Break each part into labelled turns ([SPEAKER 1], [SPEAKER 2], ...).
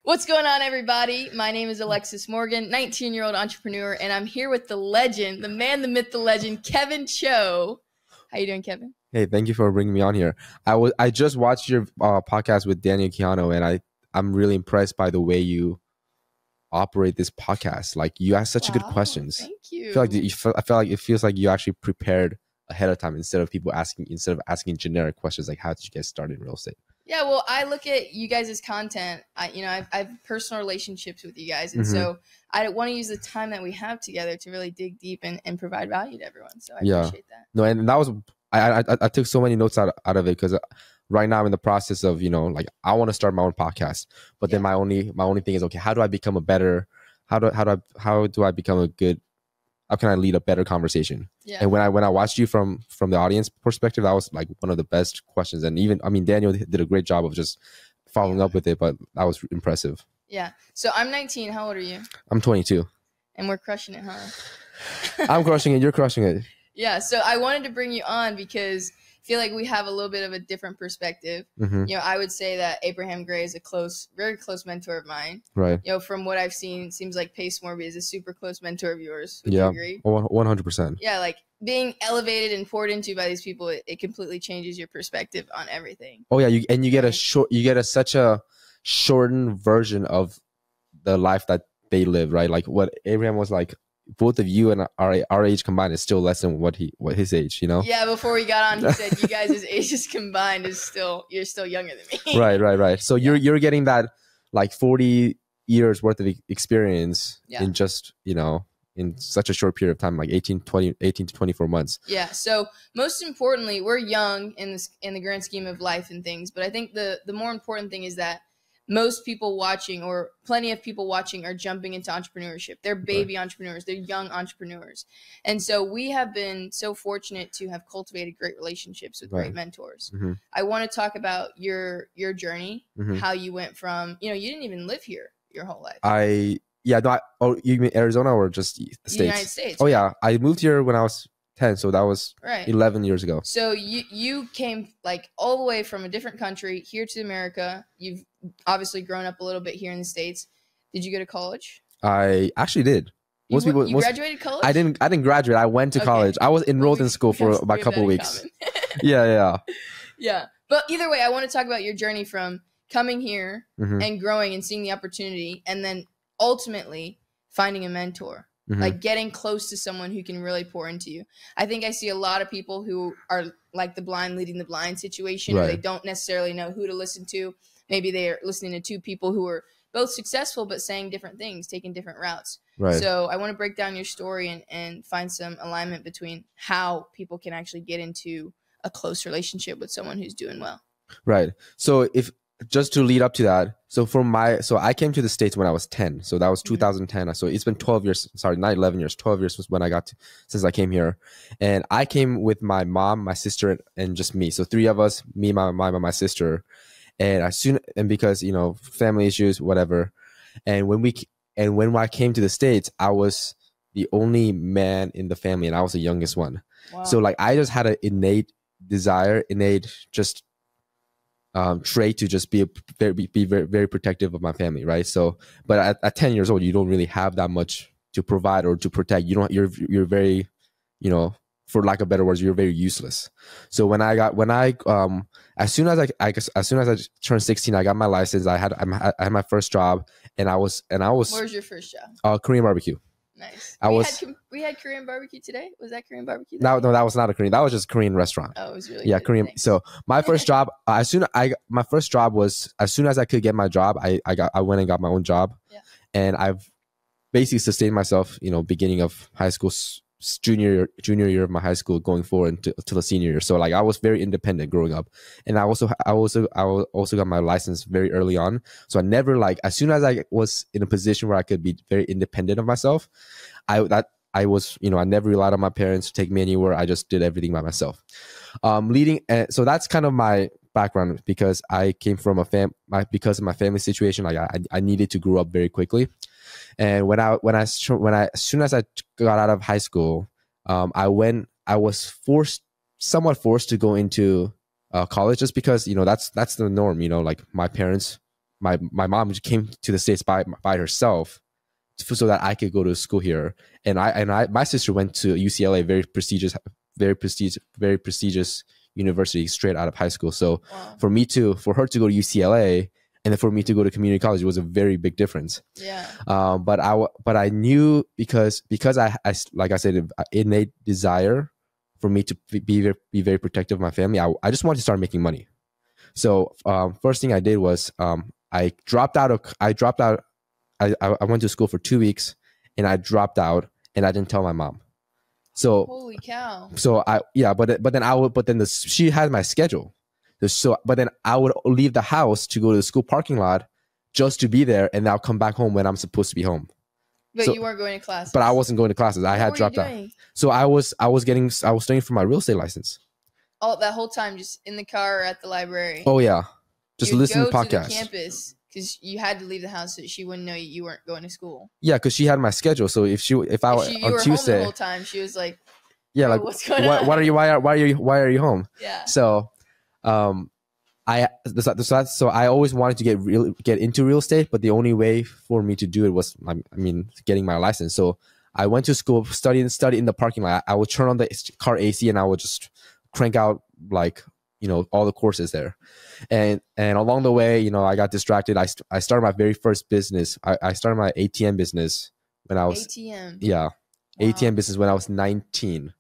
[SPEAKER 1] What's going on, everybody? My name is Alexis Morgan, 19-year-old entrepreneur, and I'm here with the legend, the man, the myth, the legend, Kevin Choe. How you doing, Kevin?
[SPEAKER 2] Hey, thank you for bringing me on here. I just watched your podcast with Daniel Keanu, and I'm really impressed by the way you operate this podcast. Like, you ask such good questions.
[SPEAKER 1] Thank you.
[SPEAKER 2] I feel like it feels like you actually prepared ahead of time instead of asking generic questions like, how did you get started in real estate?
[SPEAKER 1] Yeah, well, I look at you guys' content. I have personal relationships with you guys, and so I want to use the time that we have together to really dig deep and provide value to everyone. So I appreciate that.
[SPEAKER 2] No, and that was I took so many notes out of it because right now I'm in the process of like I want to start my own podcast, but then my only thing is, okay, how do I become a better how do I become a good how can I lead a better conversation? Yeah. And when I watched you from the audience perspective, that was like one of the best questions. And even, I mean, Daniel did a great job of just following up with it, but that was impressive.
[SPEAKER 1] Yeah. So I'm 19. How old are you?
[SPEAKER 2] I'm 22.
[SPEAKER 1] And we're crushing it, huh?
[SPEAKER 2] I'm crushing it. You're crushing it.
[SPEAKER 1] Yeah. So I wanted to bring you on because I feel like we have a little bit of a different perspective. I would say that Abraham Gray is very close mentor of mine.
[SPEAKER 2] Right.
[SPEAKER 1] From what I've seen, it seems like Pace Morby is a super close mentor of yours. Would you agree?
[SPEAKER 2] 100%.
[SPEAKER 1] Yeah, like being elevated and poured into by these people, it completely changes your perspective on everything.
[SPEAKER 2] Oh yeah, you get such a shortened version of the life that they live, right? Like what Abraham was like. Both of you and our age combined is still less than what his age, Yeah,
[SPEAKER 1] before we got on, he said you guys' ages combined you're still younger than me.
[SPEAKER 2] Right. So you're getting that like 40 years worth of experience in just, in such a short period of time, like 18 to 24 months.
[SPEAKER 1] Yeah. So most importantly, we're young in the grand scheme of life and things, but I think the more important thing is that most people watching, or plenty of people watching, are jumping into entrepreneurship. They're baby entrepreneurs. They're young entrepreneurs. And so we have been so fortunate to have cultivated great relationships with great mentors. I want to talk about your journey, how you went from, you didn't even live here your whole life.
[SPEAKER 2] You mean Arizona or just the States?
[SPEAKER 1] United States.
[SPEAKER 2] Oh, yeah. I moved here when I was 10, so that was 11 years ago.
[SPEAKER 1] So you came like all the way from a different country here to America. You've obviously grown up a little bit here in the States. Did you go to college?
[SPEAKER 2] I actually did.
[SPEAKER 1] You graduated college?
[SPEAKER 2] I didn't graduate. I went to college. I was enrolled in school for about a couple of weeks. Yeah.
[SPEAKER 1] But either way, I want to talk about your journey from coming here and growing and seeing the opportunity, and then ultimately finding a mentor. Like getting close to someone who can really pour into you. I think I see a lot of people who are like the blind leading the blind situation, where they don't necessarily know who to listen to. Maybe they are listening to two people who are both successful but saying different things, taking different routes. Right. So I want to break down your story and find some alignment between how people can actually get into a close relationship with someone who's doing well. Right.
[SPEAKER 2] So just to lead up to that, so I came to the States when I was 10. So that was 2010. So it's been 12 years. Sorry, not 11 years. 12 years was when since I came here. And I came with my mom, my sister, and just me. So three of us, me, my mom, and my sister. And because, family issues, whatever. And when I came to the States, I was the only man in the family, and I was the youngest one. Wow. So like I just had an innate trait to just be very, very protective of my family, right? So, but at 10 years old, you don't really have that much to provide or to protect. You're very, for lack of better words, you're very useless. So as soon as I turned 16, I got my license. I had my first job, and I was.
[SPEAKER 1] Where's your first job?
[SPEAKER 2] Korean barbecue.
[SPEAKER 1] Nice. We had Korean barbecue today. Was that Korean barbecue?
[SPEAKER 2] No, that was not a Korean. That was just a Korean restaurant.
[SPEAKER 1] Oh, it was really
[SPEAKER 2] good. Korean.
[SPEAKER 1] Thanks.
[SPEAKER 2] So my first job, my first job was as soon as I could get my job, I went and got my own job, and I've basically sustained myself. Beginning of high school, junior year of my high school, going forward to the senior year. So like I was very independent growing up, and I also got my license very early on. So I never as soon as I was in a position where I could be very independent of myself, I never relied on my parents to take me anywhere. I just did everything by myself. So that's kind of my background, because I came from because of my family situation. Like I needed to grow up very quickly. And as soon as I got out of high school, I was somewhat forced to go into college, just because that's the norm. Like my parents my mom came to the States by herself so that I could go to school here. And my sister went to UCLA, very prestigious university straight out of high school. So for her to go to UCLA and then for me to go to community college, it was a very big difference.
[SPEAKER 1] Yeah.
[SPEAKER 2] But I knew because I like I said, innate desire for me to be very protective of my family. I just wanted to start making money. So first thing I did was I dropped out. I went to school for 2 weeks and I dropped out and I didn't tell my mom. So
[SPEAKER 1] holy cow.
[SPEAKER 2] So she had my schedule. So but then I would leave the house to go to the school parking lot just to be there, and I'll come back home when I'm supposed to be home.
[SPEAKER 1] But you weren't going to classes.
[SPEAKER 2] But I wasn't going to classes. I had dropped out. So I was studying for my real estate license.
[SPEAKER 1] Oh, that whole time, just in the car or at the library.
[SPEAKER 2] Oh yeah, just listening to podcasts.
[SPEAKER 1] To the campus because you had to leave the house so she wouldn't know you weren't going to school.
[SPEAKER 2] Yeah, because she had my schedule. So if you were on Tuesday,
[SPEAKER 1] home the whole time, she was like,
[SPEAKER 2] "Yeah, like
[SPEAKER 1] what's going on?
[SPEAKER 2] Why are you home?"
[SPEAKER 1] Yeah.
[SPEAKER 2] So, so I always wanted to get into real estate, but the only way for me to do it was, getting my license. So I went to school, study in the parking lot. I would turn on the car AC and I would just crank out all the courses there. And along the way, I got distracted. I started my very first business. I started my ATM business when I was
[SPEAKER 1] ATM.
[SPEAKER 2] Yeah. Wow. ATM business when I was 19.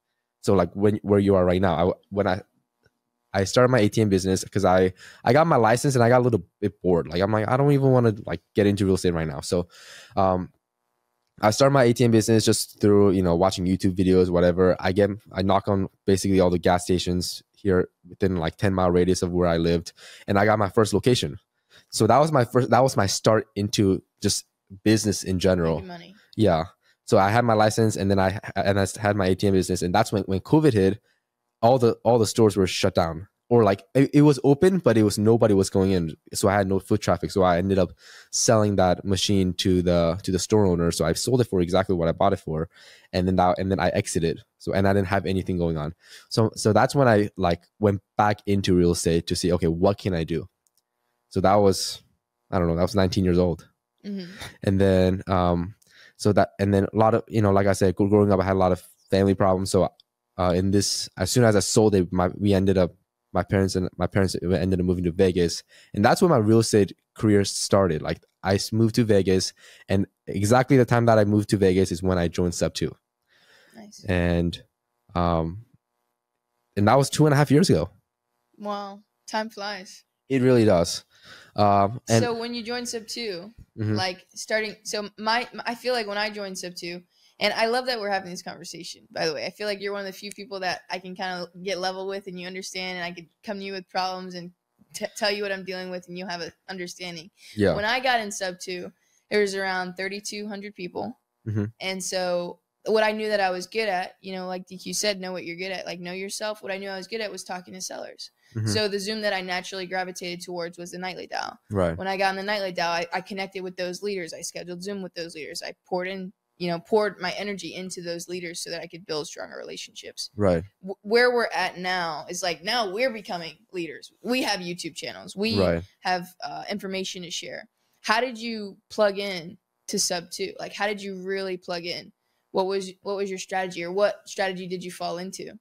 [SPEAKER 2] So like where you are right now. I started my ATM business because I got my license and I got a little bit bored. Like I'm like, I don't even want to get into real estate right now. So I started my ATM business just through, watching YouTube videos, whatever. I knock on basically all the gas stations here within 10-mile radius of where I lived. And I got my first location. So that was my start into just business in general.
[SPEAKER 1] Making money.
[SPEAKER 2] Yeah. So I had my license and then I had my ATM business. And that's when COVID hit, all the stores were shut down. Or it was open, but nobody was going in, so I had no foot traffic. So I ended up selling that machine to the store owner. So I sold it for exactly what I bought it for, and then I exited. So I didn't have anything going on. So that's when I went back into real estate to see, okay, what can I do? So that was, I don't know, that was 19 years old, and then a lot of like I said, growing up, I had a lot of family problems. So as soon as I sold it, my parents ended up moving to Vegas, and that's when my real estate career started. I moved to Vegas, and exactly the time that I moved to Vegas is when I joined Sub 2.
[SPEAKER 1] Nice.
[SPEAKER 2] And that was 2.5 years ago.
[SPEAKER 1] Wow, time flies.
[SPEAKER 2] It really does.
[SPEAKER 1] So when you joined Sub 2, I feel like when I joined Sub 2. And I love that we're having this conversation, by the way. I feel like you're one of the few people that I can kind of get level with and you understand, and I could come to you with problems and tell you what I'm dealing with and you'll have an understanding.
[SPEAKER 2] Yeah.
[SPEAKER 1] When I got in Sub 2, there was around 3,200 people. And so what I knew that I was good at, like DQ said, know what you're good at, know yourself. What I knew I was good at was talking to sellers. So the Zoom that I naturally gravitated towards was the Nightly Dial.
[SPEAKER 2] Right.
[SPEAKER 1] When I got on the Nightly Dial, I connected with those leaders. I scheduled Zoom with those leaders. I poured my energy into those leaders so that I could build stronger relationships.
[SPEAKER 2] Right.
[SPEAKER 1] Where we're at now is now we're becoming leaders. We have YouTube channels. We have information to share. How did you plug in to Sub 2? How did you really plug in? What was your strategy, or what strategy did you fall into?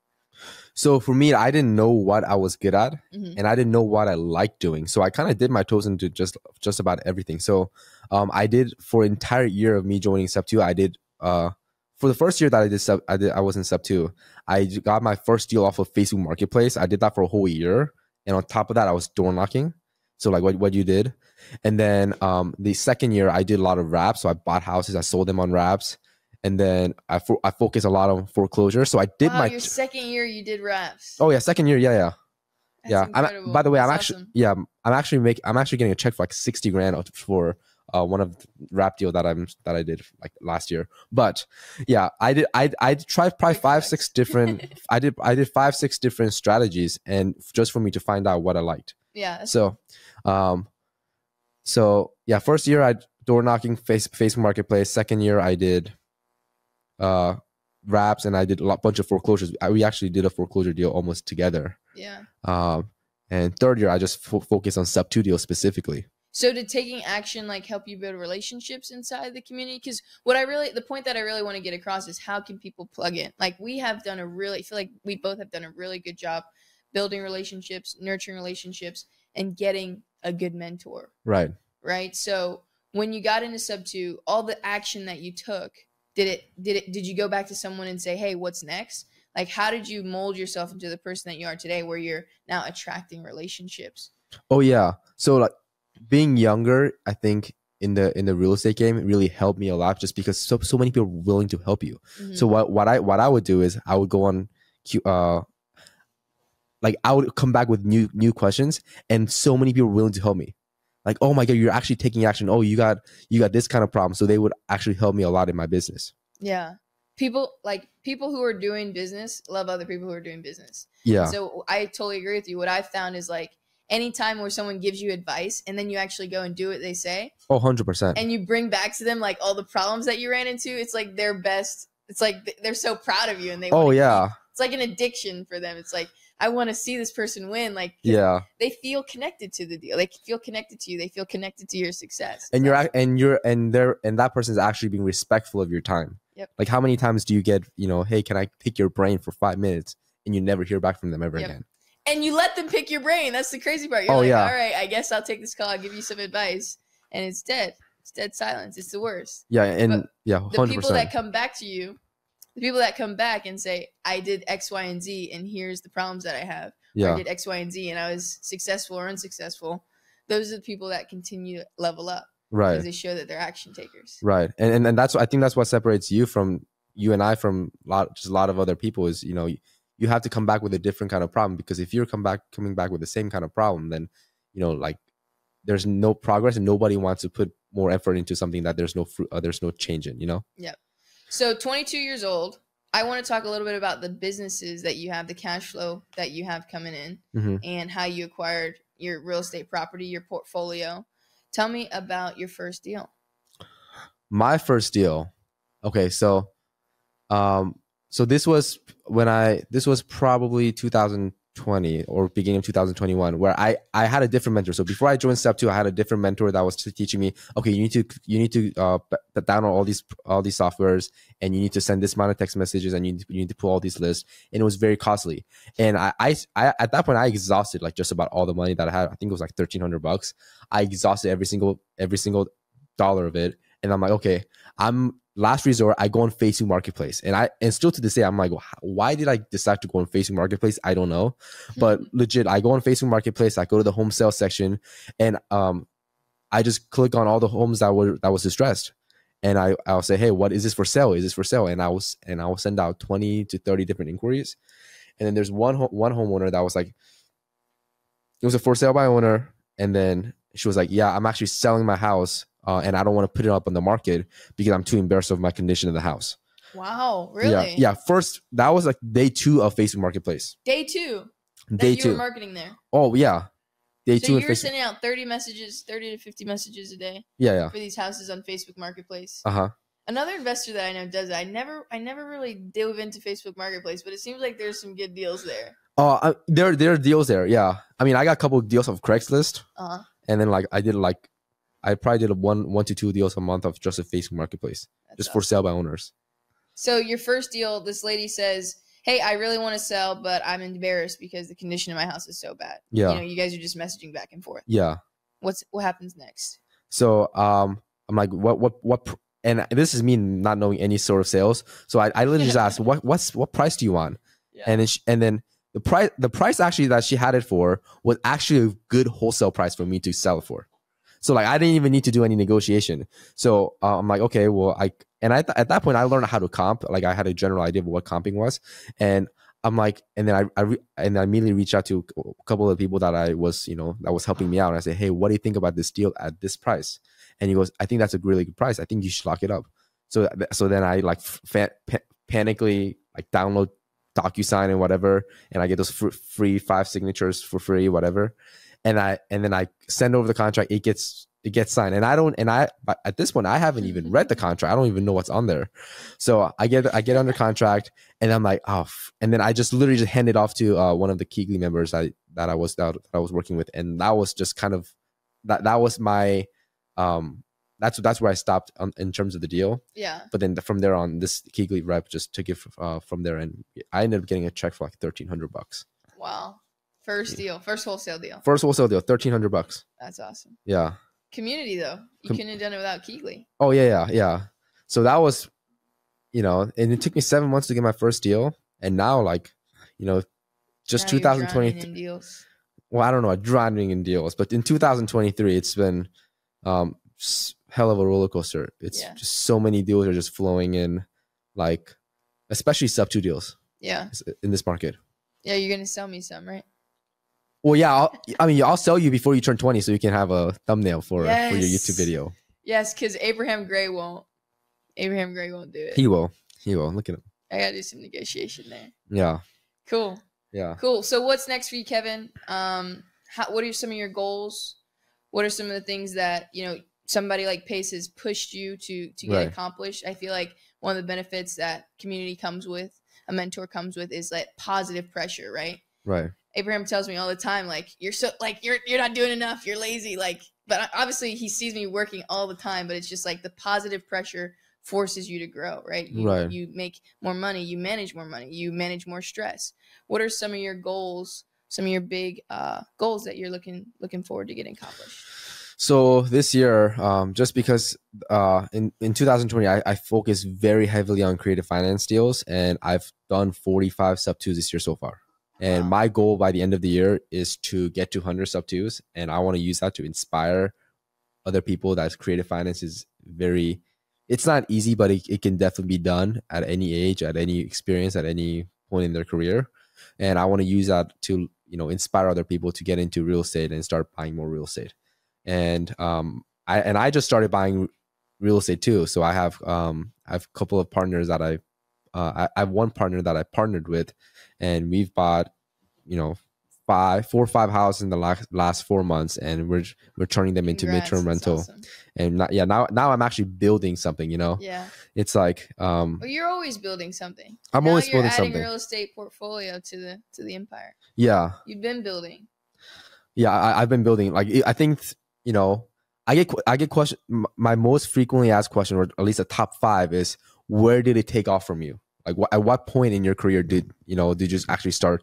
[SPEAKER 2] So for me, I didn't know what I was good at, and I didn't know what I liked doing. So I kind of did my toes into just about everything. So I did, for an entire year of me joining Sub 2, I did for the first year that I was in Sub 2, I got my first deal off of Facebook Marketplace. I did that for a whole year, and on top of that, I was door knocking. So what you did, and then the second year I did a lot of wraps. So I bought houses, I sold them on wraps. And then I focused a lot on foreclosure. So I did
[SPEAKER 1] your second year you did wraps.
[SPEAKER 2] Oh yeah, second year, yeah.
[SPEAKER 1] That's incredible.
[SPEAKER 2] By the way,
[SPEAKER 1] That's
[SPEAKER 2] I'm actually getting a check for $60,000 for one of the wrap deal that I did last year. But yeah, I tried probably 5-6 different I did 5-6 different strategies, and just for me to find out what I liked.
[SPEAKER 1] Yeah.
[SPEAKER 2] So yeah, first year I door knocking, Facebook Marketplace. Second year I did wraps, and I did a bunch of foreclosures. We actually did a foreclosure deal almost together.
[SPEAKER 1] Yeah.
[SPEAKER 2] And third year I just focused on Sub 2 deals specifically.
[SPEAKER 1] So did taking action like help you build relationships inside the community? Because the point that I really want to get across is how can people plug in? Like I feel like we both have done a really good job building relationships, nurturing relationships, and getting a good mentor.
[SPEAKER 2] Right.
[SPEAKER 1] Right. So when you got into sub 2, all the action that you took, did you go back to someone and say, hey, what's next? Like, how did you mold yourself into the person that you are today, where you're now attracting relationships?
[SPEAKER 2] Oh yeah. So like, being younger, I think in the real estate game, it really helped me a lot, just because so many people were willing to help you. Mm-hmm. So what I would do is I would go on like I would come back with new questions, and so many people were willing to help me. Like, oh my God, you're actually taking action. Oh, you got this kind of problem. So they would actually help me a lot in my business.
[SPEAKER 1] Yeah. People who are doing business love other people who are doing business.
[SPEAKER 2] Yeah.
[SPEAKER 1] And so I totally agree with you. What I've found is like, anytime where someone gives you advice and then you actually go and do what they say.
[SPEAKER 2] Oh, 100%.
[SPEAKER 1] And you bring back to them like all the problems that you ran into. It's like their best. It's like they're so proud of you, and they.
[SPEAKER 2] Oh yeah.
[SPEAKER 1] It's like an addiction for them. It's like, I want to see this person win. Like,
[SPEAKER 2] yeah,
[SPEAKER 1] they feel connected to the deal. They feel connected to you. They feel connected to your success.
[SPEAKER 2] And that person is actually being respectful of your time.
[SPEAKER 1] Yep.
[SPEAKER 2] Like, how many times do you get, hey, can I pick your brain for 5 minutes, and you never hear back from them ever again?
[SPEAKER 1] And you let them pick your brain. That's the crazy part. You're all right, I guess I'll take this call. I'll give you some advice. And it's dead. It's dead silence. It's the worst.
[SPEAKER 2] Yeah, and 100%.
[SPEAKER 1] The people that come back to you, the people that come back and say, I did X, Y, and Z, and here's the problems that I have. Yeah. Or I did X, Y, and Z, and I was successful or unsuccessful. Those are the people that continue to level up.
[SPEAKER 2] Right.
[SPEAKER 1] Because they show that they're action takers.
[SPEAKER 2] Right. And I think that's what separates you and I from a lot of other people is, you have to come back with a different kind of problem, because if you're coming back with the same kind of problem, then like there's no progress, and nobody wants to put more effort into something that there's no change in.
[SPEAKER 1] Yeah. So 22 years old, I want to talk a little bit about the businesses that you have, the cash flow that you have coming in, mm-hmm. and how you acquired your real estate property, your portfolio. Tell me about your first deal.
[SPEAKER 2] My first deal. Okay, so this was probably 2020 or beginning of 2021, where I had a different mentor. So before I joined Step 2, I had a different mentor that was teaching me, okay, you need to download all these softwares, and you need to send this amount of text messages, and you need to pull all these lists, and it was very costly. And I at that point I exhausted like just about all the money that I had. I think it was like $1,300. I exhausted every single dollar of it, and I'm like, okay, last resort, I go on Facebook Marketplace, and still to this day, I'm like, why did I decide to go on Facebook Marketplace? I don't know, but legit, I go on Facebook Marketplace, I go to the home sale section, and I just click on all the homes that was distressed, and I'll say, hey, what is this for sale? Is this for sale? And I will send out 20 to 30 different inquiries, and then there's one homeowner that was like, it was a for sale by owner, and then she was like, yeah, I'm actually selling my house. And I don't want to put it up on the market because I'm too embarrassed of my condition of the house.
[SPEAKER 1] Wow, really?
[SPEAKER 2] Yeah. First, that was like day 2 of Facebook Marketplace.
[SPEAKER 1] Day 2?
[SPEAKER 2] Day 2.
[SPEAKER 1] You were marketing there?
[SPEAKER 2] Oh, yeah. Day 2.
[SPEAKER 1] So you were sending out 30 to 50 messages a day?
[SPEAKER 2] Yeah.
[SPEAKER 1] For these houses on Facebook Marketplace?
[SPEAKER 2] Uh-huh.
[SPEAKER 1] Another investor that I know does that. I never really dove into Facebook Marketplace, but it seems like there's some good deals there.
[SPEAKER 2] There are deals there, yeah. I mean, I got a couple of deals of Craigslist. Uh-huh. And then I probably did 1 to 2 deals a month of just a Facebook Marketplace. That's just awesome. For sale by owners. So
[SPEAKER 1] your first deal, this lady says, hey, I really want to sell, but I'm embarrassed because the condition of my house is so bad.
[SPEAKER 2] Yeah.
[SPEAKER 1] You guys are just messaging back and forth.
[SPEAKER 2] Yeah.
[SPEAKER 1] What happens next?
[SPEAKER 2] So I'm like, what? And this is me not knowing any sort of sales. So I literally just asked, what price do you want? Yeah. And then the price actually that she had it for was actually a good wholesale price for me to sell it for. So like I didn't even need to do any negotiation. So I'm like, okay, well, at that point I learned how to comp. Like I had a general idea of what comping was, and I'm like, and then I immediately reached out to a couple of people that that was helping me out, and I said, hey, what do you think about this deal at this price? And he goes, I think that's a really good price. I think you should lock it up. So then I like panically like download DocuSign and whatever, and I get those free 5 signatures for free, whatever. And then I send over the contract. It gets signed, and at this point I haven't even read the contract. I don't even know what's on there. So I get under contract, and I'm like, oh, and then I just literally just hand it off to one of the Keegley members that I was working with, and that was just kind of that was my that's where I stopped in terms of the deal.
[SPEAKER 1] Yeah.
[SPEAKER 2] But then from there on, this Keegley rep just took it from there, and I ended up getting a check for like $1,300.
[SPEAKER 1] Wow. First deal, first wholesale deal.
[SPEAKER 2] First wholesale deal, $1,300.
[SPEAKER 1] That's awesome.
[SPEAKER 2] Yeah.
[SPEAKER 1] Community though, you couldn't have done it without Keegley.
[SPEAKER 2] Oh yeah. So that was, and it took me 7 months to get my first deal, and now like, just 2020
[SPEAKER 1] deals.
[SPEAKER 2] Well, I don't know, drowning in deals, but in 2023, it's been hell of a roller coaster. It's just so many deals are just flowing in, like especially sub 2 deals.
[SPEAKER 1] Yeah.
[SPEAKER 2] In this market.
[SPEAKER 1] Yeah, you're gonna sell me some, right?
[SPEAKER 2] Well, yeah, I'll sell you before you turn 20, so you can have a thumbnail for your YouTube video.
[SPEAKER 1] Yes, because Abraham Gray won't. Abraham Gray won't do it.
[SPEAKER 2] He will. Look at him.
[SPEAKER 1] I gotta do some negotiation there.
[SPEAKER 2] Yeah.
[SPEAKER 1] Cool.
[SPEAKER 2] Yeah.
[SPEAKER 1] Cool. So what's next for you, Kevin? What are some of your goals? What are some of the things that somebody like Pace has pushed you to get accomplished? I feel like one of the benefits that community comes with, a mentor comes with, is like positive pressure, right?
[SPEAKER 2] Right.
[SPEAKER 1] Abraham tells me all the time, like, you're not doing enough, you're lazy, like, but obviously he sees me working all the time, but it's just like the positive pressure forces you to grow, right? You make more money, you manage more money, you manage more stress. What are some of your goals, some of your big goals that you're looking forward to getting accomplished?
[SPEAKER 2] So this year, just because in 2020, I focused very heavily on creative finance deals, and I've done 45 sub 2s this year so far. And my goal by the end of the year is to get to 100 sub 2s, and I want to use that to inspire other people. That creative finance is it's not easy, but it can definitely be done at any age, at any experience, at any point in their career. And I want to use that to inspire other people to get into real estate and start buying more real estate. And I just started buying real estate too. So I have a couple of partners that I have one partner that I partnered with, and we've bought 4 or 5 houses in the last 4 months, and we're turning them into midterm rental. Awesome. And now I'm actually building something.
[SPEAKER 1] Yeah.
[SPEAKER 2] It's like
[SPEAKER 1] well, you're always building something.
[SPEAKER 2] I'm always building something.
[SPEAKER 1] You're adding real estate portfolio to the empire.
[SPEAKER 2] Yeah.
[SPEAKER 1] You've been building.
[SPEAKER 2] Yeah, I've been building. Like I think I get question. My most frequently asked question, or at least a top 5, is where did it take off from you? Like at what point in your career did you just actually start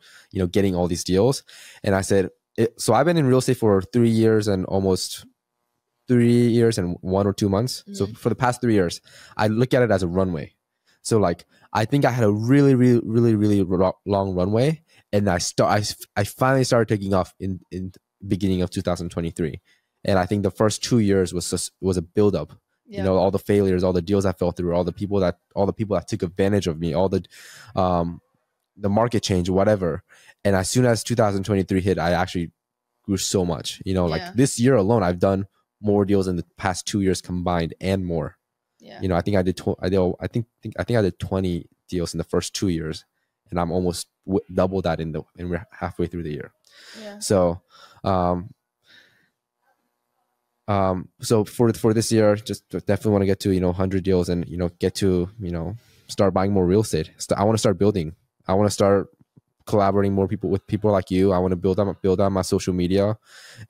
[SPEAKER 2] getting all these deals? And I said, so I've been in real estate for 3 years and almost 3 years and 1 or 2 months. Mm-hmm. So for the past 3 years, I look at it as a runway. So like I think I had a really, really, really, really long runway, and I finally started taking off in beginning of 2023. And I think the first 2 years was a buildup. Yeah. All the failures, all the deals I fell through, all the people that took advantage of me, all the market change, whatever. And as soon as 2023 hit, I actually grew so much. Like this year alone, I've done more deals in the past 2 years combined and more. Yeah. I think I did 20 deals in the first 2 years, and I'm almost double that and we're halfway through the year. Yeah. So, so for this year, just definitely want to get to 100 deals and get to start buying more real estate. I want to start building. I want to start collaborating more with people like you. I want to build out my social media,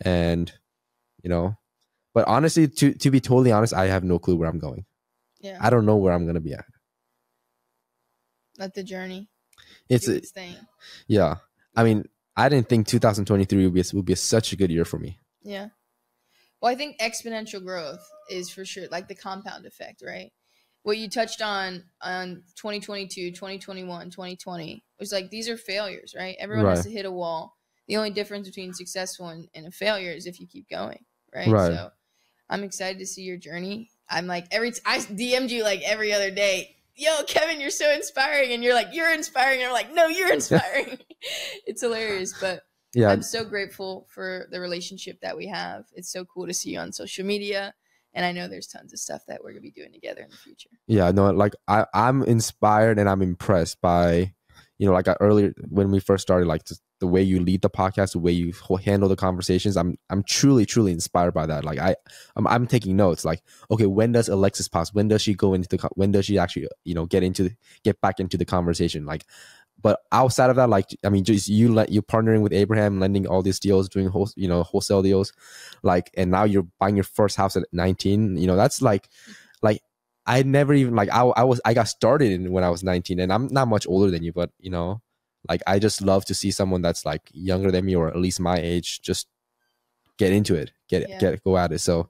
[SPEAKER 2] and but honestly, to be totally honest, I have no clue where I'm going. Yeah, I don't know where I'm gonna be at.
[SPEAKER 1] Let the journey.
[SPEAKER 2] It's yeah. I mean, I didn't think 2023 would be such a good year for me.
[SPEAKER 1] Yeah. Well, I think exponential growth is for sure, like the compound effect, right? What you touched on 2022, 2021, 2020 was like, these are failures, right? Everyone has to hit a wall. The only difference between successful and a failure is if you keep going, right? So I'm excited to see your journey. I'm like, I DM'd you like every other day. Yo, Kevin, you're so inspiring. And you're like, you're inspiring. And I'm like, no, you're inspiring. It's hilarious, but yeah, I'm so grateful for the relationship that we have. It's so cool to see you on social media, and I know there's tons of stuff that we're gonna be doing together in the future. Yeah, no, like I'm inspired and I'm impressed by, like earlier when we first started, like just the way you lead the podcast, the way you handle the conversations. I'm truly, truly inspired by that. Like I'm taking notes. Like, okay, when does Alexis pause? When does she go into when does she actually get back into the conversation? Like,
[SPEAKER 2] But outside of that, like, I mean, just you partnering with Abraham, lending all these deals, doing wholesale deals, like, and now you're buying your first house at 19. That's like I never even like I got started when I was 19, and I'm not much older than you, but like I just love to see someone that's like younger than me or at least my age just get into it, go at it. So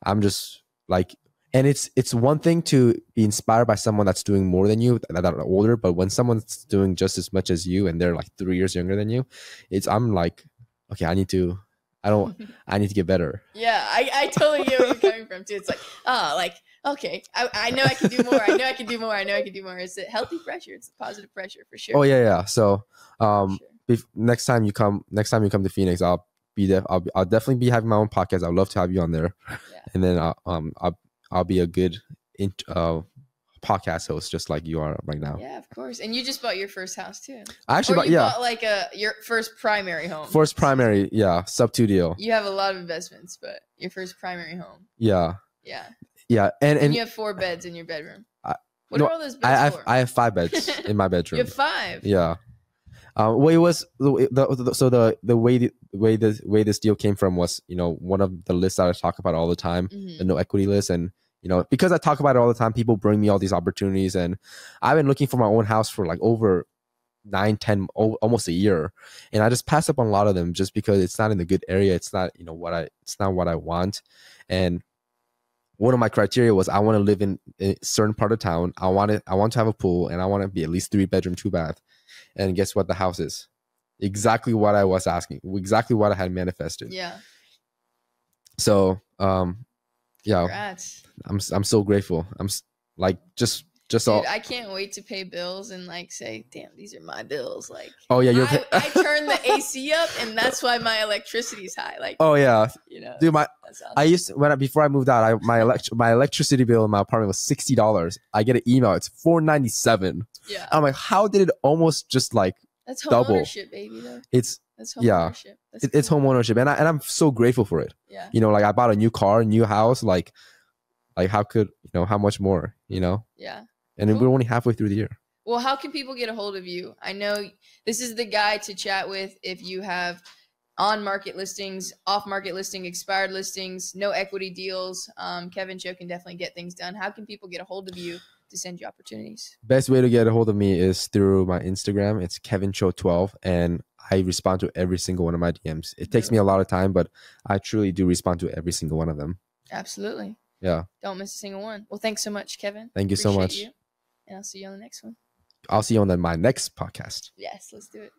[SPEAKER 2] I'm just like. And it's one thing to be inspired by someone that's doing more than you, that are older, but when someone's doing just as much as you and they're like 3 years younger than you, I'm like, okay, I need to get better.
[SPEAKER 1] Yeah, I totally get where you're coming from too. It's like, okay, I know I can do more. I know I can do more. I know I can do more. It's a healthy pressure. It's a positive pressure for sure.
[SPEAKER 2] Oh yeah. So next time you come to Phoenix, I'll be there. I'll definitely be having my own podcast. I'd love to have you on there. Yeah. And then I'll be a good podcast host, just like you are right now.
[SPEAKER 1] Yeah, of course. And you just bought your first house too.
[SPEAKER 2] I actually bought like
[SPEAKER 1] your first primary home.
[SPEAKER 2] First primary, yeah, sub 2 deal.
[SPEAKER 1] You have a lot of investments, but your first primary home.
[SPEAKER 2] Yeah.
[SPEAKER 1] Yeah.
[SPEAKER 2] Yeah, and
[SPEAKER 1] you have 4 beds in your bedroom. What are all those beds for?
[SPEAKER 2] I have 5 beds in my bedroom.
[SPEAKER 1] You have 5.
[SPEAKER 2] Yeah. Well, it was the way this deal came from was one of the lists that I talk about all the time, the no equity list, and because I talk about it all the time, people bring me all these opportunities, and I've been looking for my own house for like over 9, 10, almost a year, and I just pass up on a lot of them just because it's not in a good area. It's not it's not what I want, and one of my criteria was I want to live in a certain part of town. I want to have a pool, and I want to be at least 3 bedroom, 2 bath. And guess what? The house is exactly what I was asking, exactly what I had manifested.
[SPEAKER 1] Yeah.
[SPEAKER 2] So, yeah,
[SPEAKER 1] congrats.
[SPEAKER 2] I'm so grateful. I'm like just
[SPEAKER 1] Dude, I can't wait to pay bills and like say, damn, these are my bills. Like,
[SPEAKER 2] oh yeah,
[SPEAKER 1] I turn the AC up, and that's why my electricity's high. Like,
[SPEAKER 2] oh yeah, dude,
[SPEAKER 1] awesome.
[SPEAKER 2] I used to, before I moved out, my electricity bill in my apartment was $60. I get an email, it's $497.
[SPEAKER 1] Yeah,
[SPEAKER 2] I'm like, how did it almost just like
[SPEAKER 1] that's home
[SPEAKER 2] double?
[SPEAKER 1] Ownership, baby. Though. That's home ownership.
[SPEAKER 2] It's home ownership, and I'm so grateful for it.
[SPEAKER 1] Yeah,
[SPEAKER 2] like I bought a new car, new house, like how could how much more?
[SPEAKER 1] Yeah.
[SPEAKER 2] And cool. We're only halfway through the year.
[SPEAKER 1] Well, how can people get a hold of you? I know this is the guy to chat with if you have on-market listings, off-market listing, expired listings, no equity deals. Kevin Choe can definitely get things done. How can people get a hold of you to send you opportunities?
[SPEAKER 2] Best way to get a hold of me is through my Instagram. It's KevinChoe12, and I respond to every single one of my DMs. It takes me a lot of time, but I truly do respond to every single one of them.
[SPEAKER 1] Absolutely.
[SPEAKER 2] Yeah.
[SPEAKER 1] Don't miss a single one. Well, thanks so much, Kevin.
[SPEAKER 2] Thank you so much.
[SPEAKER 1] And I'll see you on the next one.
[SPEAKER 2] I'll see you on my next podcast.
[SPEAKER 1] Yes, let's do it.